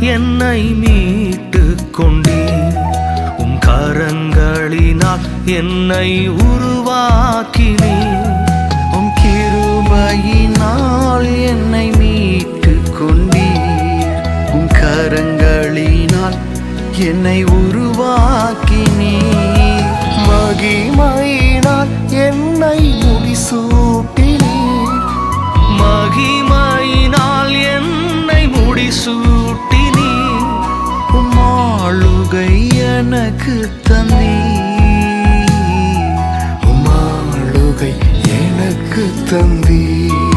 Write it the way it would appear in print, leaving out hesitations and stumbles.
என்னை மீட்டு கொண்டீர். உம் கரங்களினால் என்னை உருவாக்கினீர். உம் கிருபையினால் என்னை மீட்டு கொண்டீர். உம் கரங்களினால் என்னை உருவாக்கினீர். மகிமையினால் என்னை முடிசூட்டினீர். மகிமையினால் என்னை முடிசூட்டினீர். உம் ஆளுகை எனக்கு தந்தீர். உம் ஆளுகை எனக்கு தந்தீர்.